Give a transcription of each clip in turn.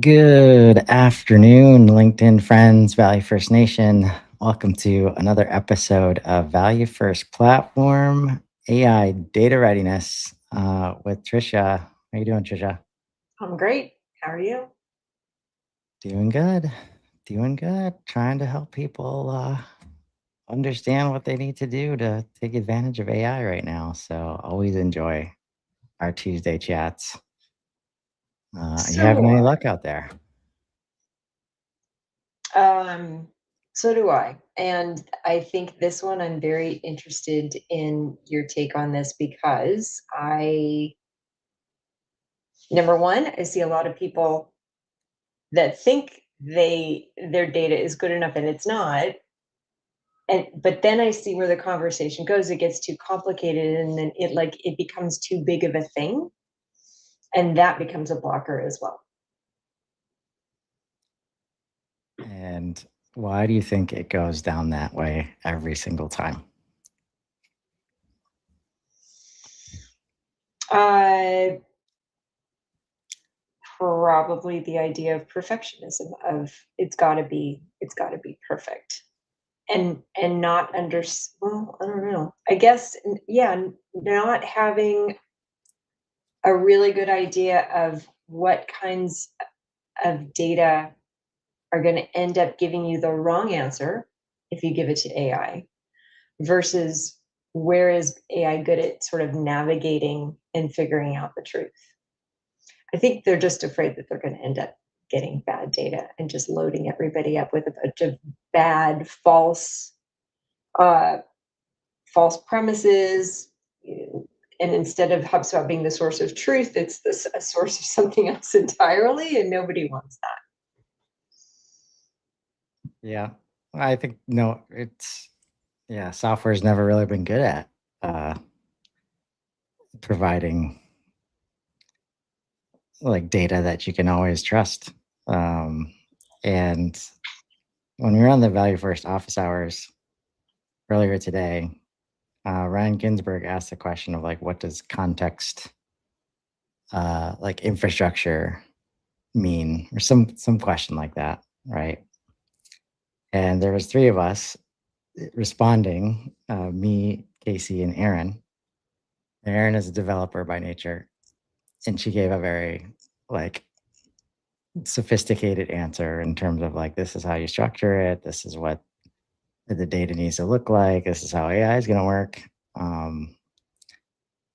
Good afternoon, LinkedIn friends, Value First Nation. Welcome to another episode of Value First Platform AI Data Readiness with Trisha. How you doing, Trisha? I'm great. How are you? Doing good. Doing good. Trying to help people understand what they need to do to take advantage of AI right now. So always enjoy our Tuesday chats. You So having do any luck out there? I. So do I. And I think this one, I'm very interested in your take on this because number one, I see a lot of people that think their data is good enough and it's not. But then I see where the conversation goes. It gets too complicated and then it becomes too big of a thing. And that becomes a blocker as well. And why do you think it goes down that way every single time? Uh, Probably the idea of perfectionism of it's got to be perfect and not under well, I don't know, I guess. Yeah, not having a really good idea of what kinds of data are going to end up giving you the wrong answer if you give it to AI versus where is AI good at sort of navigating and figuring out the truth. I think they're just afraid that they're going to end up getting bad data and just loading everybody up with a bunch of bad, uh, false premises. And instead of HubSpot being the source of truth, it's a source of something else entirely, and nobody wants that. Yeah, I think no, software's never really been good at providing like data that you can always trust. And when we were on the Value First office hours earlier today, Ryan Ginsberg asked the question of like, what does context, like infrastructure mean, or some question like that, right? And there was three of us responding, me, Casey, and Aaron. Aaron is a developer by nature, and she gave a very like sophisticated answer in terms of like, this is how you structure it, this is what the data needs to look like, this is how AI is going to work.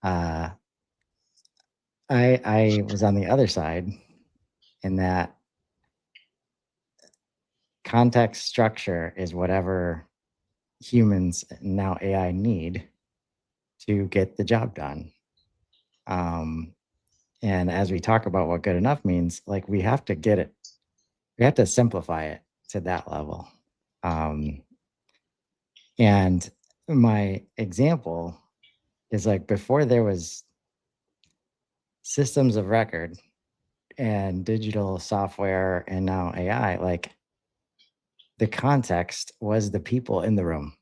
Uh, I was on the other side in that context structure is whatever humans, now AI, need to get the job done. And as we talk about what good enough means, like we have to get it, we have to simplify it to that level. And my example is like before there was systems of record and digital software and now AI, like the context was the people in the room,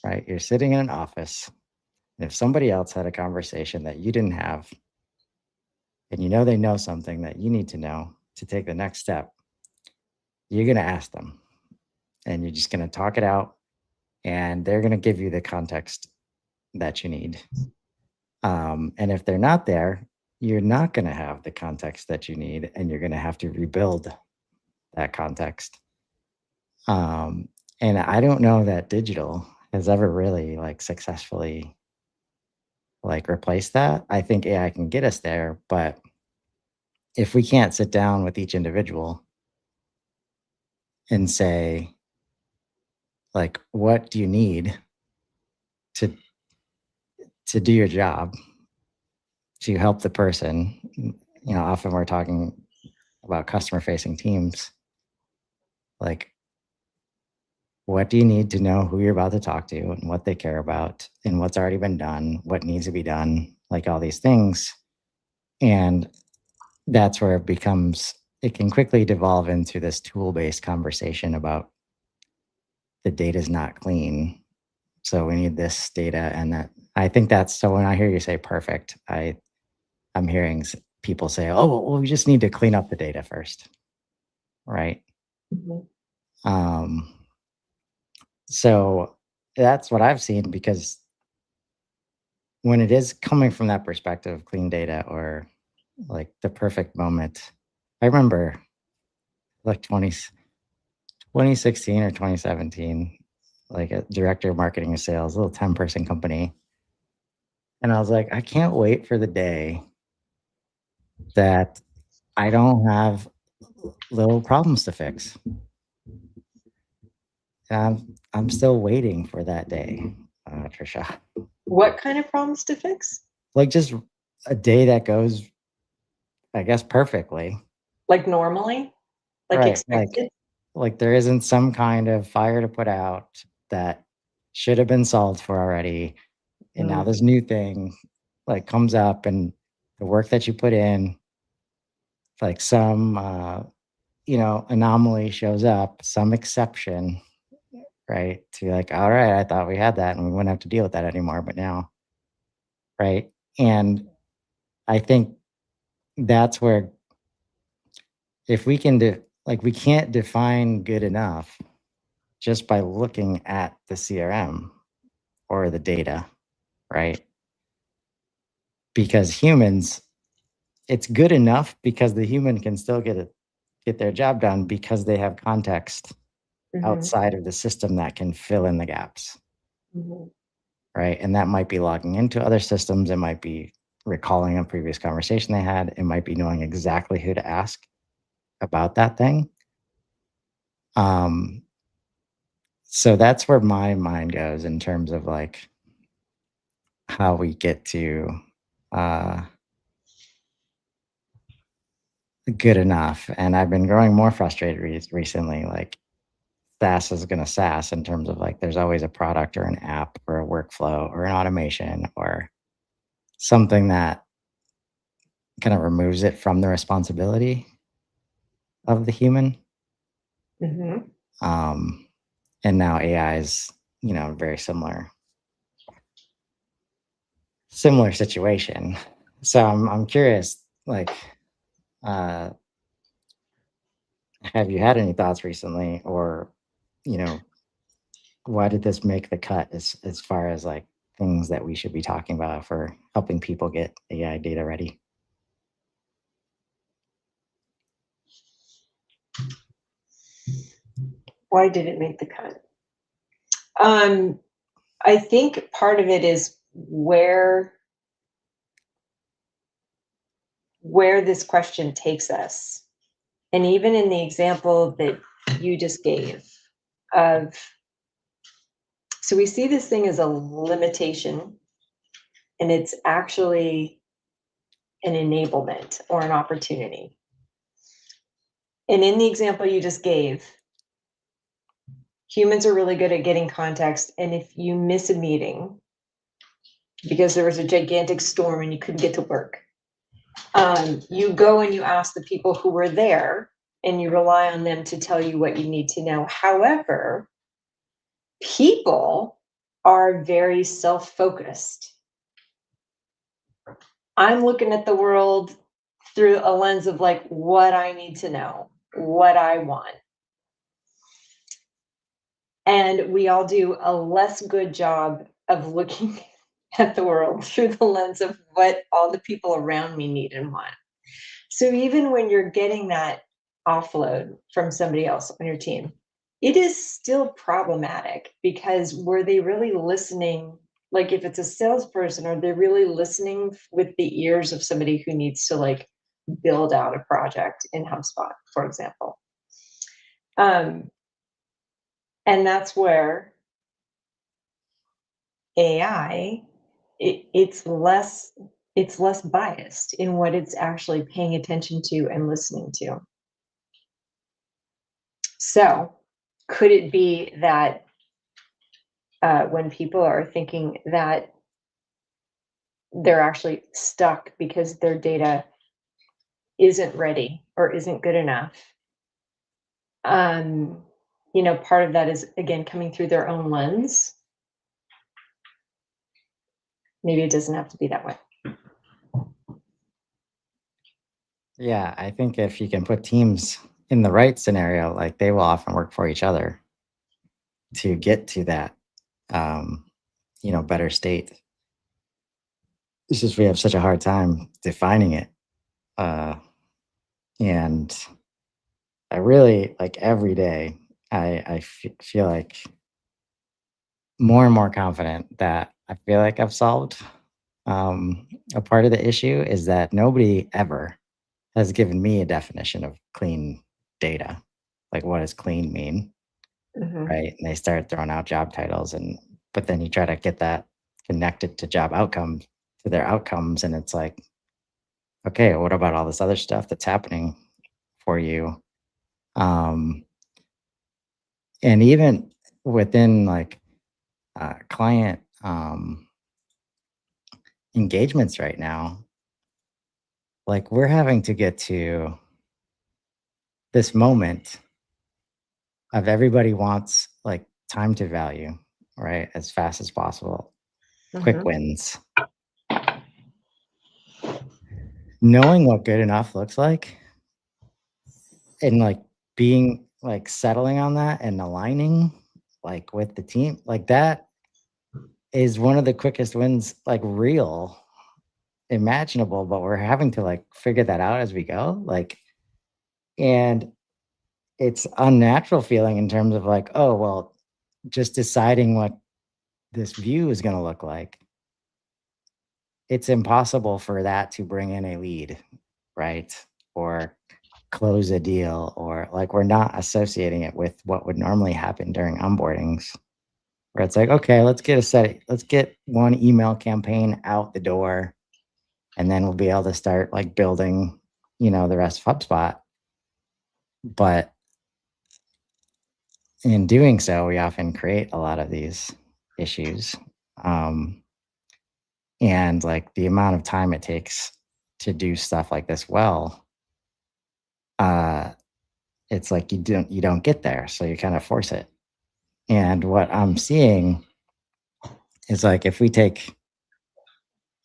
right? You're sitting in an office. And if somebody else had a conversation that you didn't have, and you know they know something that you need to know to take the next step, you're going to ask them and you're just going to talk it out, and they're going to give you the context that you need. And if they're not there, you're not going to have the context that you need, and you're going to have to rebuild that context. And I don't know that digital has ever really like successfully like replaced that. I think AI can get us there, but if we can't sit down with each individual and say, like, what do you need to to do your job, to help the person? You know, often we're talking about customer facing teams. Like, what do you need to know who you're about to talk to and what they care about and what's already been done, what needs to be done, like all these things. And that's where it can quickly devolve into this tool based conversation about the data is not clean. So we need this data and that. I think that's so when I hear you say perfect, I'm hearing people say, oh, well, we just need to clean up the data first, right? Mhm. So that's what I've seen, because when it is coming from that perspective of clean data or like the perfect moment, I remember like 2016 or 2017, like a director of marketing or sales, a little 10-person company. And I was like, I can't wait for the day that I don't have little problems to fix. And I'm still waiting for that day, Trisha. What kind of problems to fix? Like just a day that goes, I guess, perfectly. Like normally? Like Right. expected? Like there isn't some kind of fire to put out that should have been solved for already. And now Mm, this new thing like comes up, and the work that you put in, like some anomaly shows up, some exception, right? To like, all right, I thought we had that and we wouldn't have to deal with that anymore, but now, right? And I think that's where, if we can like we can't define good enough just by looking at the CRM or the data, right? Because humans, it's good enough because the human can still get their job done because they have context mhm, outside of the system that can fill in the gaps, mhm, right? And that might be logging into other systems. It might be recalling a previous conversation they had. It might be knowing exactly who to ask about that thing. Um, so that's where my mind goes in terms of like how we get to uh, good enough. And I've been growing more frustrated recently. Like SaaS is going to SaaS in terms of like there's always a product or an app or a workflow or an automation or something that kind of removes it from the responsibility of the human. mhm. Um, and now AI is, very similar situation. So I'm curious, like, uh, have you had any thoughts recently, or, you know, why did this make the cut as far as like things that we should be talking about for helping people get AI data ready? Why did it make the cut? Um, I think part of it is where this question takes us. And even in the example that you just gave of, so we see this thing as a limitation, and it's actually an enablement or an opportunity. And in the example you just gave, humans are really good at getting context. And if you miss a meeting because there was a gigantic storm and you couldn't get to work, you go and you ask the people who were there and you rely on them to tell you what you need to know. However, people are very self-focused. I'm looking at the world through a lens of like what I need to know, what I want. And we all do a less good job of looking at the world through the lens of what all the people around me need and want. So even when you're getting that offload from somebody else on your team, it is still problematic because were they really listening? Like if it's a salesperson, are they really listening with the ears of somebody who needs to like build out a project in HubSpot, for example? Um, and that's where AI, it's less biased in what it's actually paying attention to and listening to. So, could it be that when people are thinking that they're actually stuck because their data isn't ready or isn't good enough? Um, part of that is again coming through their own lens. Maybe it doesn't have to be that way. Yeah, I think if you can put teams in the right scenario, like they will often work for each other to get to that, um, better state. It's just we have such a hard time defining it. Uh, and I really like every day, feel like more and more confident that I feel like I've solved. A part of the issue is that nobody ever has given me a definition of clean data. Like, what does clean mean? Mhm. Right? And they start throwing out job titles, but then you try to get that connected to job outcomes, to their outcomes, and it's like, okay, what about all this other stuff that's happening for you? Um, and even within like client engagements right now, like we're having to get to this moment of everybody wants like time to value, right? As fast as possible, quick Mhm. wins. Knowing what good enough looks like and like being like settling on that and aligning like with the team, like that is one of the quickest wins, like real imaginable, but we're having to like figure that out as we go. Like, and it's unnatural feeling in terms of like, oh, well, just deciding what this view is going to look like. It's impossible for that to bring in a lead, right? Or close a deal, or like we're not associating it with what would normally happen during onboardings, where it's like, okay, let's get one email campaign out the door, and then we'll be able to start like building, the rest of HubSpot. But in doing so, we often create a lot of these issues. Um, and like the amount of time it takes to do stuff like this well, uh, it's like you don't get there, so you kind of force it. And what I'm seeing is like if we take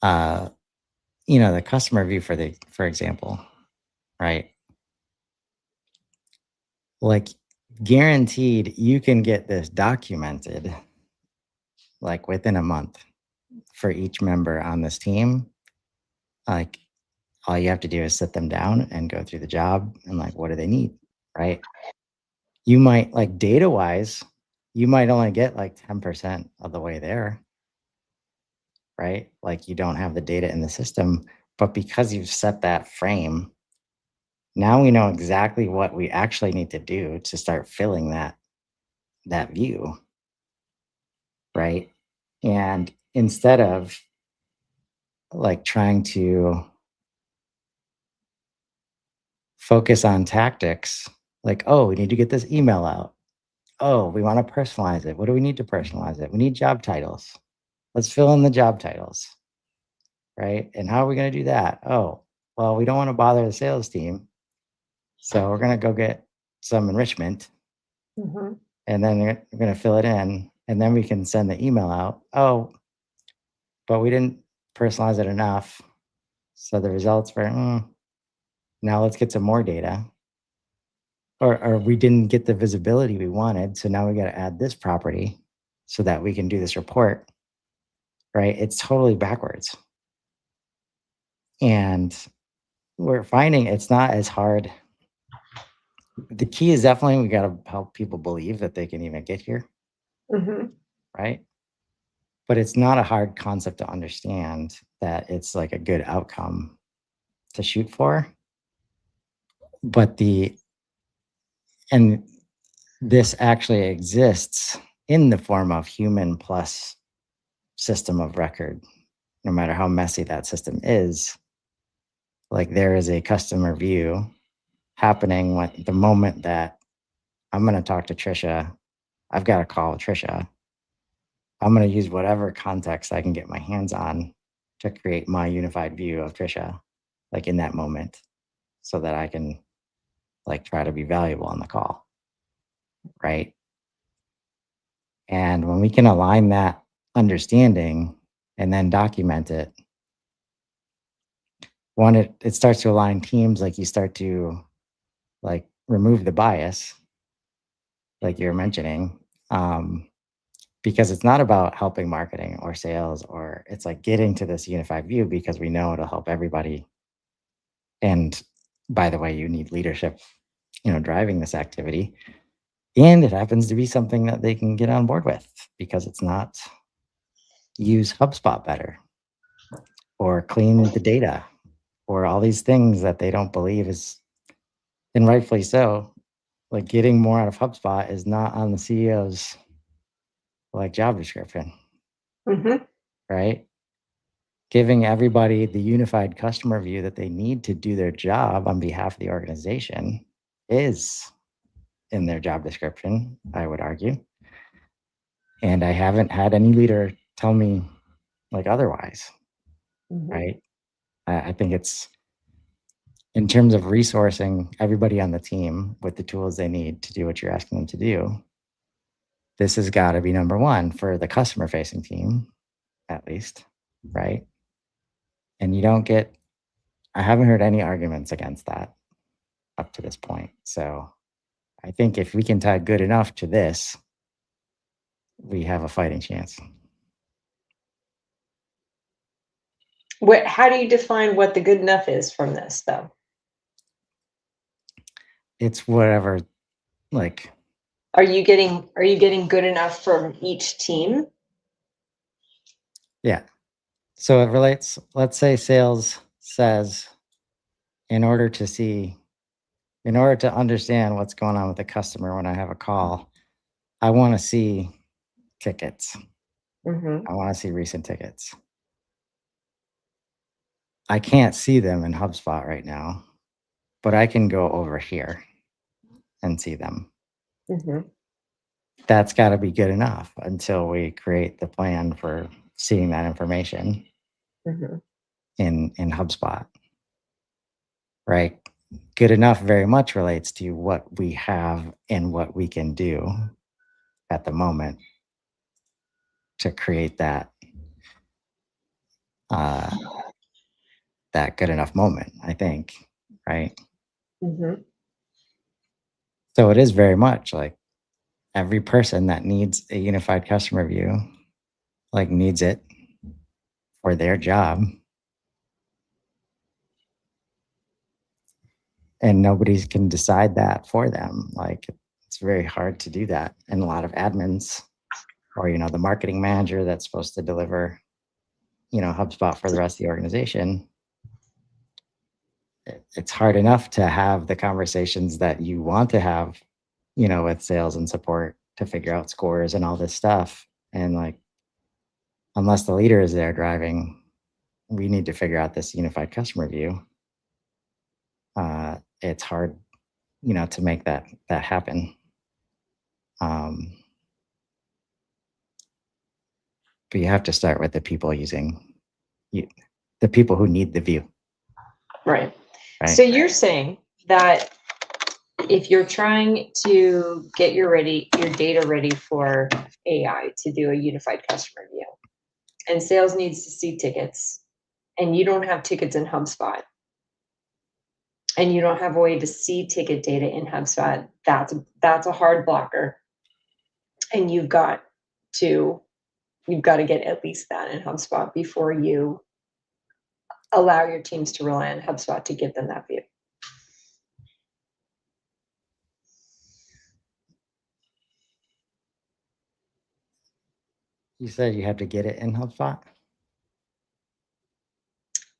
uh, the customer view for example, right? Like guaranteed you can get this documented like within a month for each member on this team. Like all you have to do is sit them down and go through the job and like what do they need, right? You might like data wise, you might only get like 10% of the way there, right? Like you don't have the data in the system, but because you've set that frame, now we know exactly what we actually need to do to start filling that view, right? And instead of like trying to focus on tactics, like, oh, we need to get this email out. Oh, we want to personalize it. What do we need to personalize it? We need job titles. Let's fill in the job titles, right? And how are we going to do that? Oh, well, we don't want to bother the sales team. So we're going to go get some enrichment, Mhm. and then we're going to fill it in. And then we can send the email out. Oh, but we didn't personalize it enough. So the results were, now let's get some more data. Or we didn't get the visibility we wanted. So now we got to add this property so that we can do this report, right? It's totally backwards. And we're finding it's not as hard. The key is definitely we got to help people believe that they can even get here, Mhm. right? But it's not a hard concept to understand that it's like a good outcome to shoot for. But and this actually exists in the form of human plus system of record, no matter how messy that system is. Like there is a customer view happening when the moment that I'm going to talk to Trisha, I've got to call Trisha. I'm going to use whatever context I can get my hands on to create my unified view of Trisha, like in that moment, so that I can like try to be valuable on the call. Right. And when we can align that understanding and then document it, one, it starts to align teams, like you start to like remove the bias, like you're mentioning, because it's not about helping marketing or sales, or it's like getting to this unified view because we know it'll help everybody. And by the way, you need leadership, driving this activity. And it happens to be something that they can get on board with because it's not use HubSpot better or clean the data or all these things that they don't believe is, and rightfully so, like getting more out of HubSpot is not on the CEO's like job description, Mhm. right? Giving everybody the unified customer view that they need to do their job on behalf of the organization is in their job description, I would argue. And I haven't had any leader tell me like otherwise, Mhm. right? I think it's in terms of resourcing everybody on the team with the tools they need to do what you're asking them to do. This has got to be number one for the customer facing team, at least, right? And I haven't heard any arguments against that up to this point. So I think if we can tie good enough to this, we have a fighting chance. How do you define what the good enough is from this, though? It's whatever, like, Are you getting good enough from each team? yeah. So it relates, let's say sales says, in order to see, in order to understand what's going on with the customer when I have a call, I want to see tickets. Mhm. I want to see recent tickets. I can't see them in HubSpot right now, but I can go over here and see them. Mhm. That's got to be good enough until we create the plan for seeing that information Mhm. in HubSpot, right? Good enough very much relates to what we have and what we can do at the moment to create uh, that good enough moment, I think, right? Mhm. So it is very much like every person that needs a unified customer view, like needs it for their job, and nobody can decide that for them. Like it's very hard to do that. And a lot of admins or, the marketing manager that's supposed to deliver, HubSpot for the rest of the organization, it's hard enough to have the conversations that you want to have, with sales and support to figure out scores and all this stuff. And like, unless the leader is there driving, we need to figure out this unified customer view. It's hard, to make that happen. Um, but you have to start with the people you, the people who need the view, Right. right? So you're saying that if you're trying to get your data ready for AI to do a unified customer view, and sales needs to see tickets, and you don't have tickets in HubSpot, and you don't have a way to see ticket data in HubSpot, that's a hard blocker, and to you've got to get at least that in HubSpot before you allow your teams to rely on HubSpot to give them that view. You said you have to get it in HubSpot.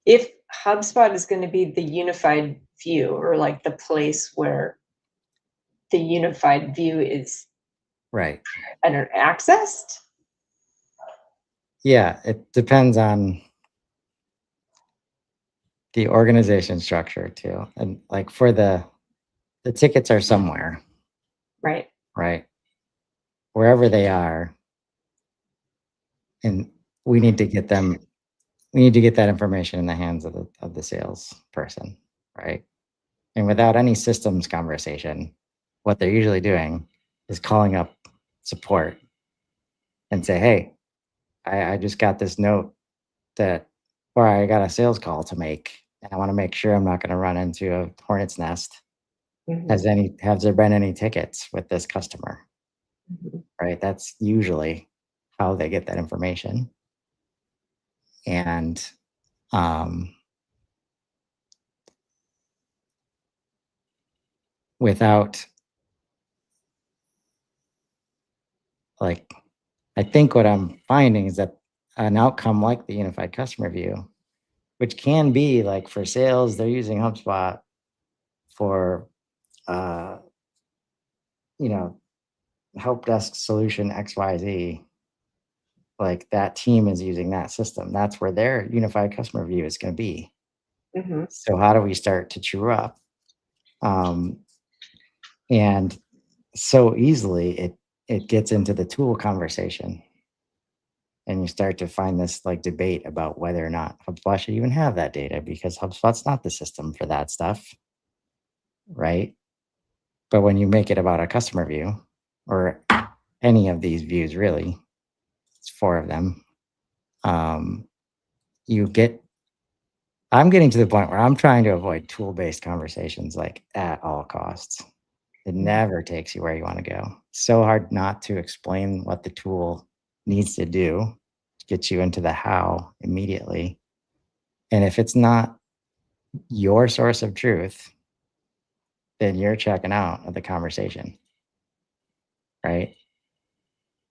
If HubSpot is going to be the unified view, or like the place where the unified view is, Right. I don't know, accessed. Yeah, it depends on the organization structure too. And like for the tickets are somewhere, Right. right? Wherever they are, and we need to get them we need to get that information in the hands of the sales person, right? And without any systems conversation, what they're usually doing is calling up support and say, "Hey, I just got this note that, or I got a sales call to make, and I want to make sure I'm not going to run into a hornet's nest. Mhm. Has there been any tickets with this customer? Mhm. Right? That's usually how they get that information. And um, without like, I think what I'm finding is that an outcome like the unified customer view, which can be like for sales, they're using HubSpot for, uh, you know, help desk solution XYZ. Like that team is using that system. That's where their unified customer view is going to be. Mhm. So how do we start to true up? Um, and so easily it gets into the tool conversation, and you start to find this like debate about whether or not HubSpot should even have that data because HubSpot's not the system for that stuff, right? But when you make it about a customer view or any of these views, really, it's four of them. Um, you get. I'm getting to the point where I'm trying to avoid tool-based conversations like at all costs. It Mhm. never takes you where you want to go. It's so hard not to explain what the tool needs to do to get you into the how immediately. And if it's not your source of truth, then you're checking out of the conversation, right?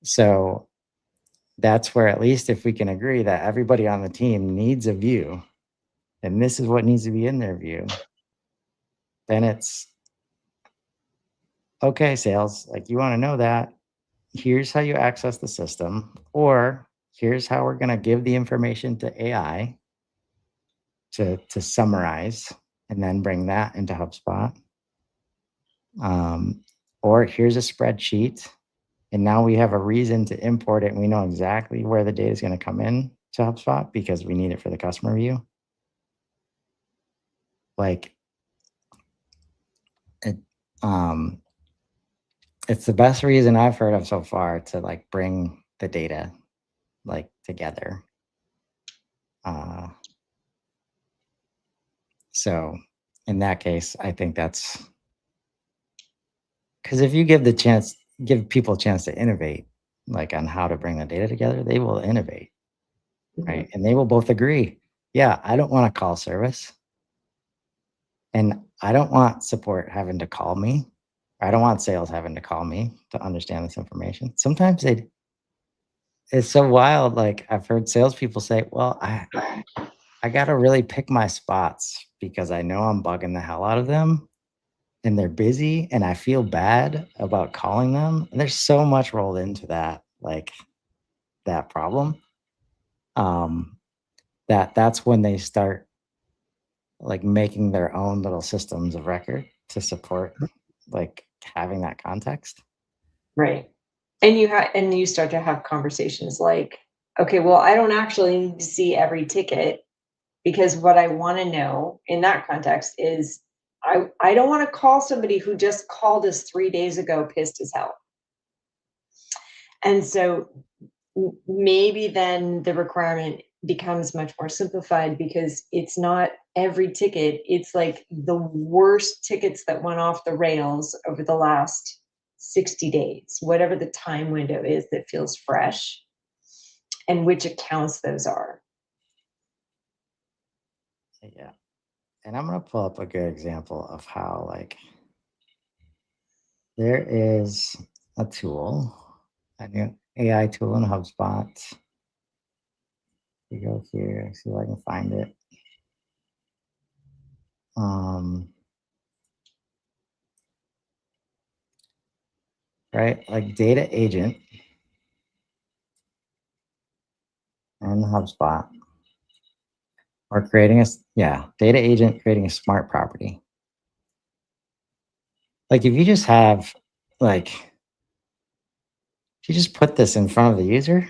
So that's where, at least if we can agree that everybody on the team needs a view and this is what needs to be in their view, then it's okay, sales, like you want to know that. Here's how you access the system, or here's how we're going to give the information to AI to summarize and then bring that into HubSpot. Um, or here's a spreadsheet, and now we have a reason to import it, and we know exactly where the data is going to come in to HubSpot because we need it for the customer view. Like it, um, it's the best reason I've heard of so far to like bring the data like together. Uh, so in that case, I think that's because if you give people a chance to innovate, like on how to bring the data together, they will innovate, right? Mhm. And they will both agree, yeah, I don't want a call service, and I don't want support having to call me. I don't want sales having to call me to understand this information. Sometimes it's so wild. Like I've heard salespeople say, "Well, I got to really pick my spots because I know I'm bugging the hell out of them, and they're busy, and I feel bad about calling them." And there's so much rolled into that, like that problem. Um, that's when they start like making their own little systems of record to support like having that context. Right. And you start to have conversations like, okay, well, I don't actually need to see every ticket because what I want to know in that context is I don't want to call somebody who just called us 3 days ago pissed as hell. And so maybe then the requirement becomes much more simplified because it's not every ticket, it's like the worst tickets that went off the rails over the last 60 days, whatever the time window is that feels fresh, and which accounts those are. Yeah. And I'm gonna pull up a good example of how like there is a tool, a new AI tool in HubSpot. You go here, see if I can find it. Um, right, like data agent and HubSpot, or data agent creating a smart property. Like if you just have like if you just put this in front of the user,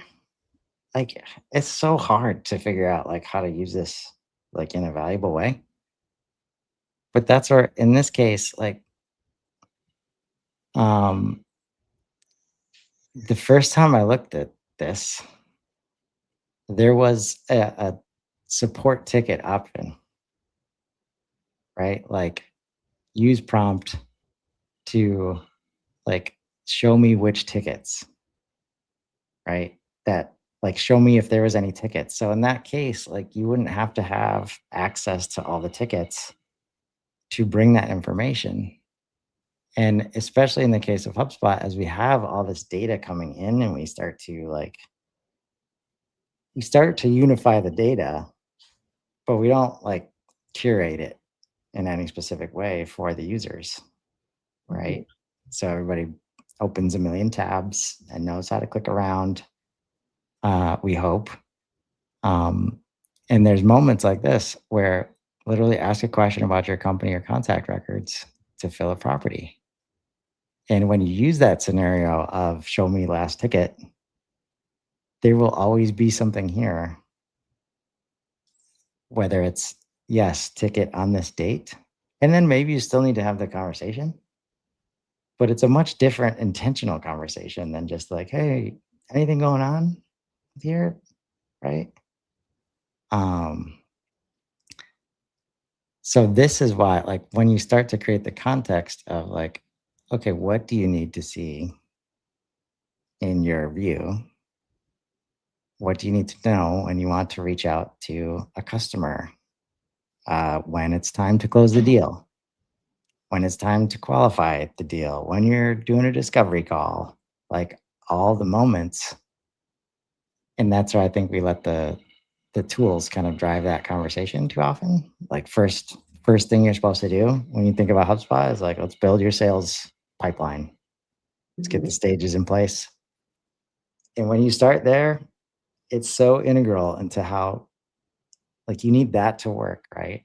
like it's so hard to figure out like how to use this like in a valuable way. But that's where in this case, like um the first time I looked at this, there was a support ticket option. right? Like use prompt to like show me which tickets, right? That like show me if there was any tickets. So in that case, like you wouldn't have to have access to all the tickets to bring that information. And especially in the case of HubSpot, as we have all this data coming in and we start to unify the data, but we don't like curate it in any specific way for the users, right? So everybody opens a million tabs and knows how to click around. We hope. And there's moments like this where literally ask a question about your company or contact records to fill a property. And when you use that scenario of show me last ticket, there will always be something here, whether it's yes, ticket on this date. And then maybe you still need to have the conversation, but it's a much different intentional conversation than just like, hey, anything going on here? Right. Um, so this is why, like, when you start to create the context of like, okay, what do you need to see in your view? What do you need to know when you want to reach out to a customer? When it's time to close the deal, when it's time to qualify the deal, when you're doing a discovery call, like all the moments. And that's where I think we let the tools kind of drive that conversation too often. Like first thing you're supposed to do when you think about HubSpot is like, let's build your sales pipeline. Let's get the stages in place. And when you start there, it's so integral into how like you need that to work, right?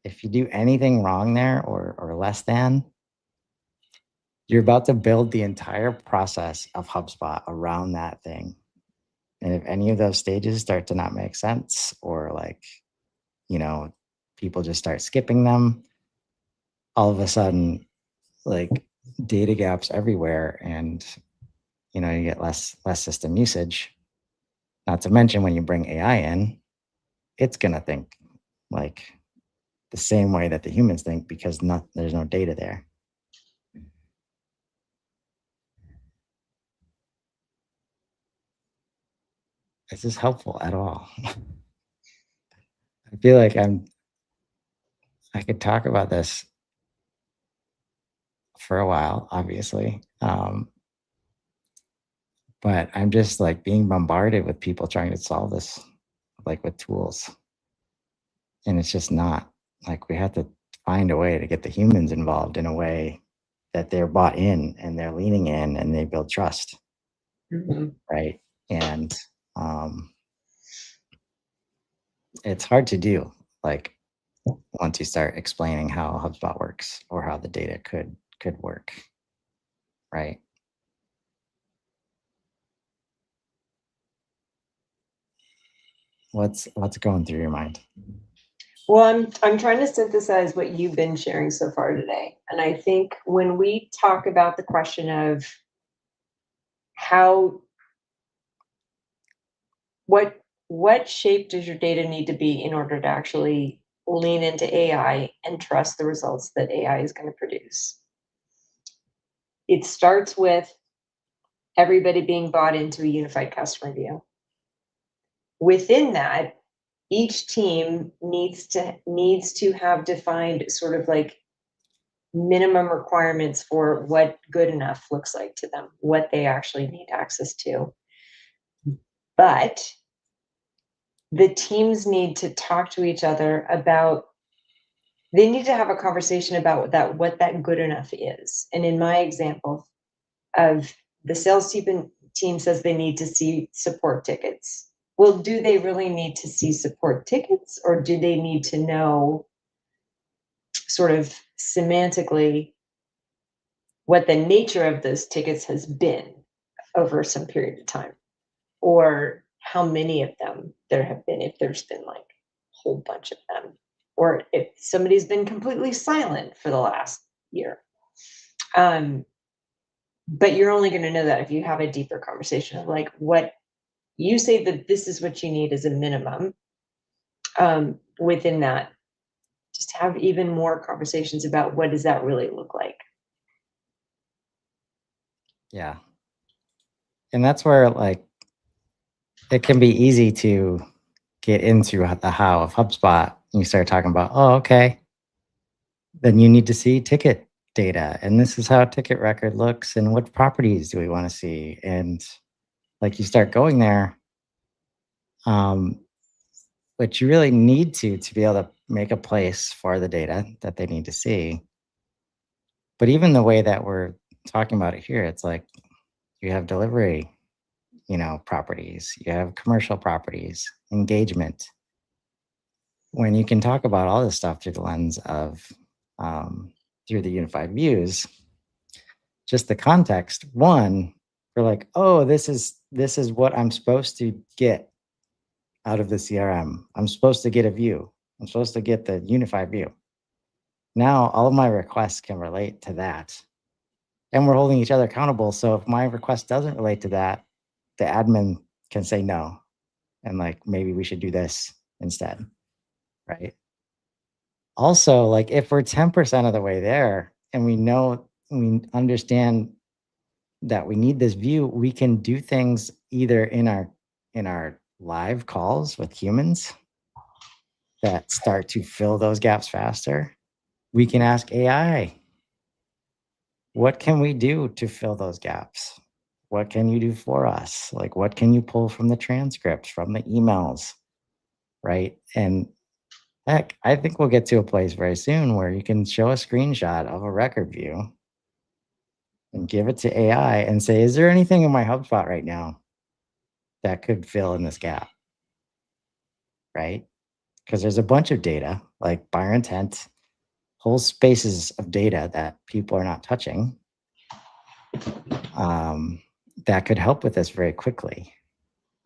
If you do anything wrong there or less than, you're about to build the entire process of HubSpot around that thing. And if any of those stages start to not make sense or like, you know, people just start skipping them, all of a sudden, like data gaps everywhere and you get less system usage. Not to mention when you bring AI in, it's gonna think like the same way that the humans think because there's no data there. Is this helpful at all? I feel like I could talk about this for a while, obviously. But I'm just like being bombarded with people trying to solve this like with tools. And it's just not like we have to find a way to get the humans involved in a way that they're bought in and they're leaning in and they build trust. Right. And um, it's hard to do like once you start explaining how HubSpot works or how the data could work. Right. What's going through your mind? Well, I'm trying to synthesize what you've been sharing so far today. And I think when we talk about the question of how what shape does your data need to be in order to actually lean into AI and trust the results that AI is going to produce? It starts with everybody being bought into a unified customer view. Within that, each team needs to have defined sort of like minimum requirements for what good enough looks like to them, what they actually need access to. But the teams need to talk to each other about, they need to have a conversation about what that good enough is. And in my example of the sales team says they need to see support tickets. Well, do they really need to see support tickets, or do they need to know sort of semantically what the nature of those tickets has been over some period of time, or how many of them there have been, if there's been like a whole bunch of them, or if somebody's been completely silent for the last year. But you're only going to know that if you have a deeper conversation of like, what you say that this is what you need as a minimum within that just have even more conversations about what does that really look like. Yeah. And that's where like it can be easy to get into the how of HubSpot. And you start talking about, oh, okay, then you need to see ticket data. And this is how a ticket record looks. And what properties do we want to see? And like you start going there, um, but you really need to be able to make a place for the data that they need to see. But even the way that we're talking about it here, it's like you have delivery, properties, you have commercial properties, engagement. When you can talk about all this stuff through the lens of through the unified views, just the context. One, you're like, oh, this is what I'm supposed to get out of the CRM. I'm supposed to get a view. I'm supposed to get the unified view. Now all of my requests can relate to that. And we're holding each other accountable. So if my request doesn't relate to that, the admin can say no. And like, maybe we should do this instead. Right. Also, like if we're 10% of the way there and we understand that we need this view, we can do things either in our live calls with humans that start to fill those gaps faster. We can ask AI, what can we do to fill those gaps? What can you do for us? Like, what can you pull from the transcripts, from the emails? Right. And heck, I think we'll get to a place very soon where you can show a screenshot of a record view and give it to AI and say, is there anything in my HubSpot right now that could fill in this gap? Right. Because there's a bunch of data like buyer intent, whole spaces of data that people are not touching, that could help with this very quickly.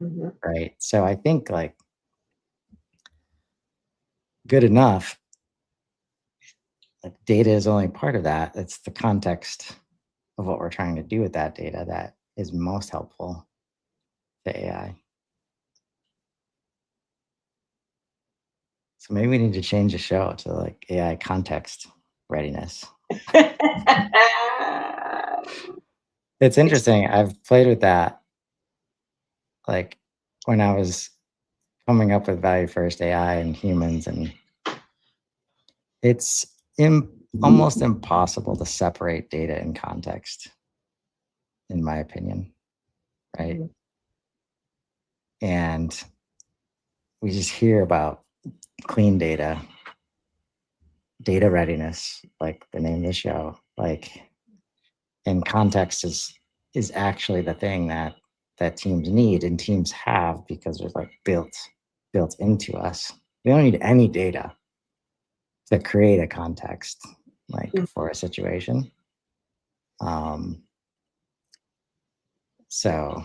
Mhm. Right. So I think like good enough, like data is only part of that. It's the context of what we're trying to do with that data that is most helpful to AI. So maybe we need to change the show to like AI context readiness. It's interesting. I've played with that like when I was coming up with value first AI and humans, and it's almost impossible to separate data and context, in my opinion. Right. Mhm. And we just hear about clean data, data readiness, like the name of the show, like, and context is actually the thing that teams need and teams have because they're like built into us. We don't need any data to create a context like for a situation. Um, so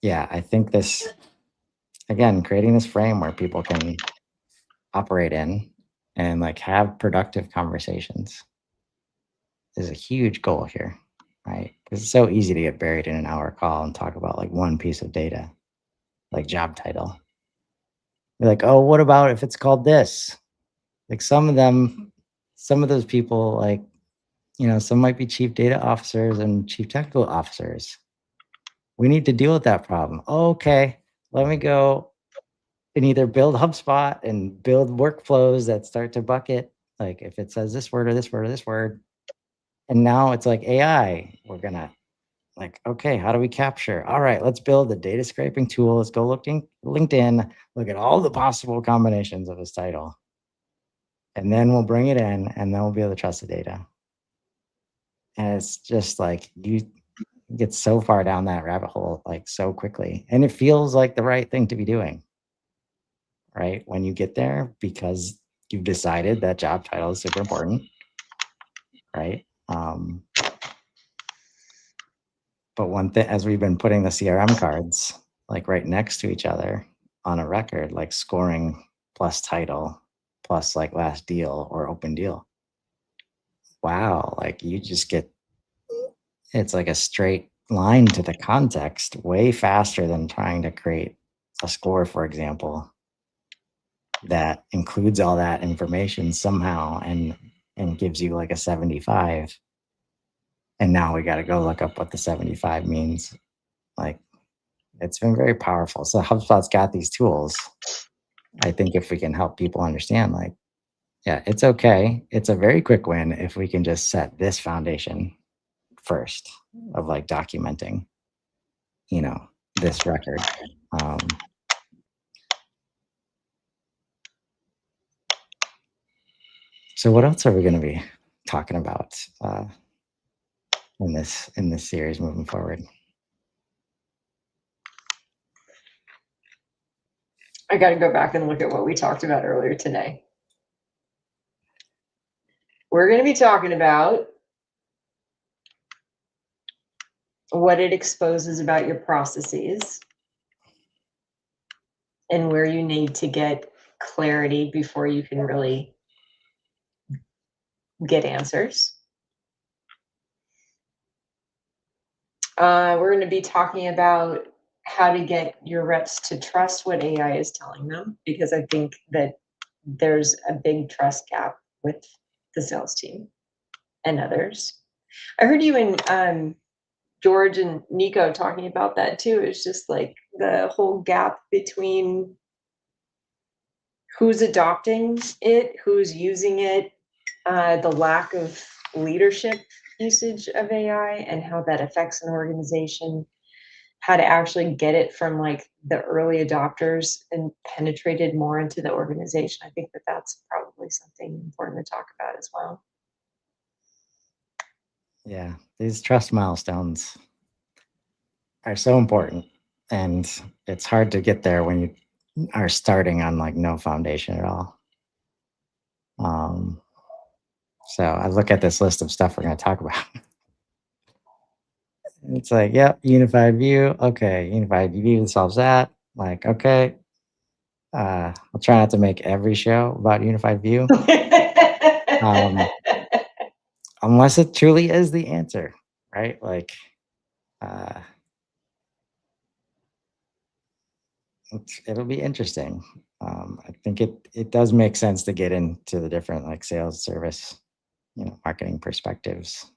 yeah, I think this again, creating this frame where people can operate in and like have productive conversations is a huge goal here, right? Because it's so easy to get buried in an hour call and talk about like one piece of data, like job title. You're like, oh, what about if it's called this? Like some of those people, like, some might be chief data officers and chief technical officers. We need to deal with that problem. Oh, okay, let me go and either build HubSpot and build workflows that start to bucket, like if it says this word or this word or this word. And now it's like AI, we're gonna like, okay, how do we capture? All right, let's build a data scraping tool. Let's go looking LinkedIn, look at all the possible combinations of this title. And then we'll bring it in and then we'll be able to trust the data. And it's just like you get so far down that rabbit hole, like so quickly. And it feels like the right thing to be doing, right? When you get there, because you've decided that job title is super important, right? But one thing, as we've been putting the CRM cards like right next to each other on a record, like scoring plus title plus like last deal or open deal. Wow, like you just get, it's like a straight line to the context way faster than trying to create a score, for example, that includes all that information somehow and gives you like a 75. And now we got to go look up what the 75 means. Like, it's been very powerful. So HubSpot's got these tools. I think if we can help people understand, like, yeah, it's okay. It's a very quick win if we can just set this foundation first of like documenting, this record. So what else are we going to be talking about in this series moving forward? I got to go back and look at what we talked about earlier today. We're going to be talking about what it exposes about your processes and where you need to get clarity before you can really get answers. We're going to be talking about how to get your reps to trust what AI is telling them, because I think that there's a big trust gap with the sales team and others. I heard you and George and Nico talking about that too. It's just like the whole gap between who's adopting it, who's using it, the lack of leadership usage of AI and how that affects an organization, how to actually get it from like the early adopters and penetrated more into the organization. I think that that's probably something important to talk about as well. Yeah, these trust milestones are so important, and it's hard to get there when you are starting on like no foundation at all. So I look at this list of stuff we're going to talk about. It's like, yep, unified view. Okay, unified view solves that. Like, okay, I'll try not to make every show about unified view, unless it truly is the answer, right? Like, it'll be interesting. I think it does make sense to get into the different like sales, service, marketing perspectives.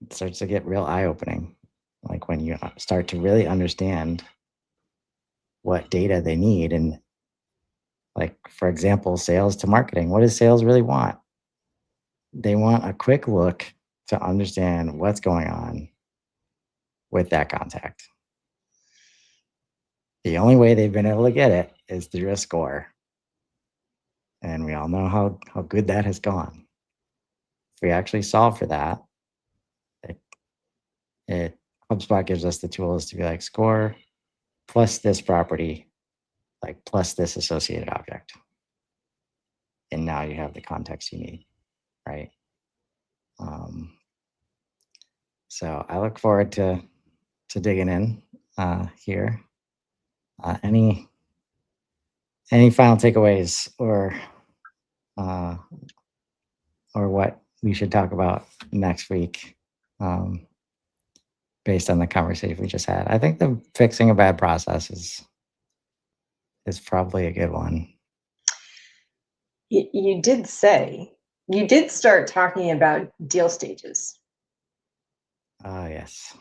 It starts to get real eye opening, like when you start to really understand what data they need. And like, for example, sales to marketing, what does sales really want? They want a quick look to understand what's going on with that contact. The only way they've been able to get it is through a score. And we all know how good that has gone. If we actually solve for that, it HubSpot gives us the tools to be like, score plus this property, like plus this associated object. And now you have the context you need, right? So I look forward to digging in here. Any final takeaways or what we should talk about next week, based on the conversation we just had? I think the fixing a bad process is probably a good one. You did start talking about deal stages. Yes.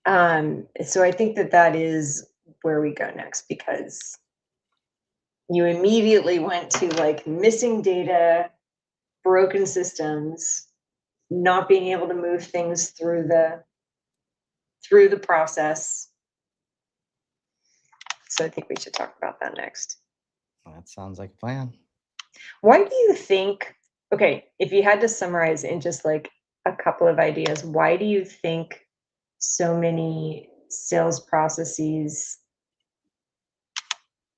So I think that is where we go next, because you immediately went to like missing data, broken systems, not being able to move things through the process. So I think we should talk about that next. That sounds like a plan. Why do you think, okay, if you had to summarize in just like a couple of ideas, why do you think so many sales processes,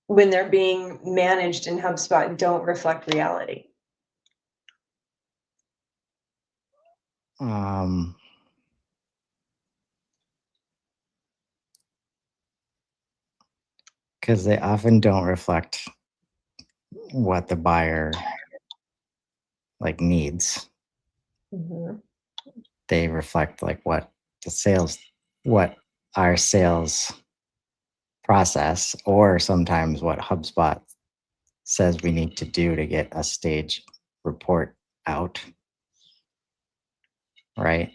when they're being managed in HubSpot, don't reflect reality? Because they often don't reflect what the buyer like needs. Mm-hmm. They reflect like what our sales process, or sometimes what HubSpot says we need to do to get a stage report out, right?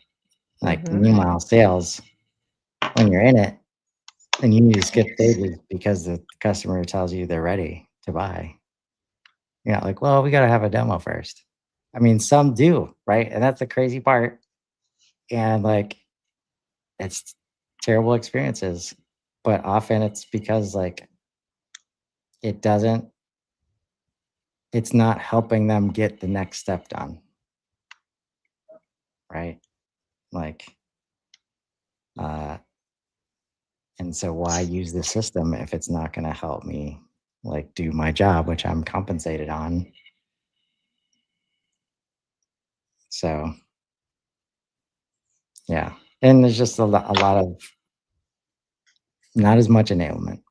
Like, Mhm. meanwhile, sales, when you're in it and you need to skip stages because the customer tells you they're ready to buy, you're not like, well, we got to have a demo first. I mean, some do, right? And that's the crazy part. And like, it's terrible experiences, but often it's because like it doesn't, it's not helping them get the next step done, right? Like, and so why use the system if it's not going to help me like do my job, which I'm compensated on? So yeah, and there's just a lot of not as much enablement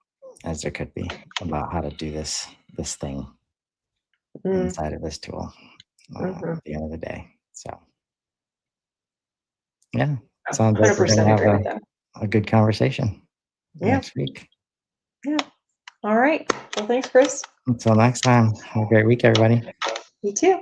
as there could be about how to do this thing Mm, inside of this tool mhm. at the end of the day. So yeah, sounds like we're 100% gonna have agree with that. a good conversation Yeah, next week. yeah. All right. Well, thanks, Chris. Until next time, have a great week, everybody. You too.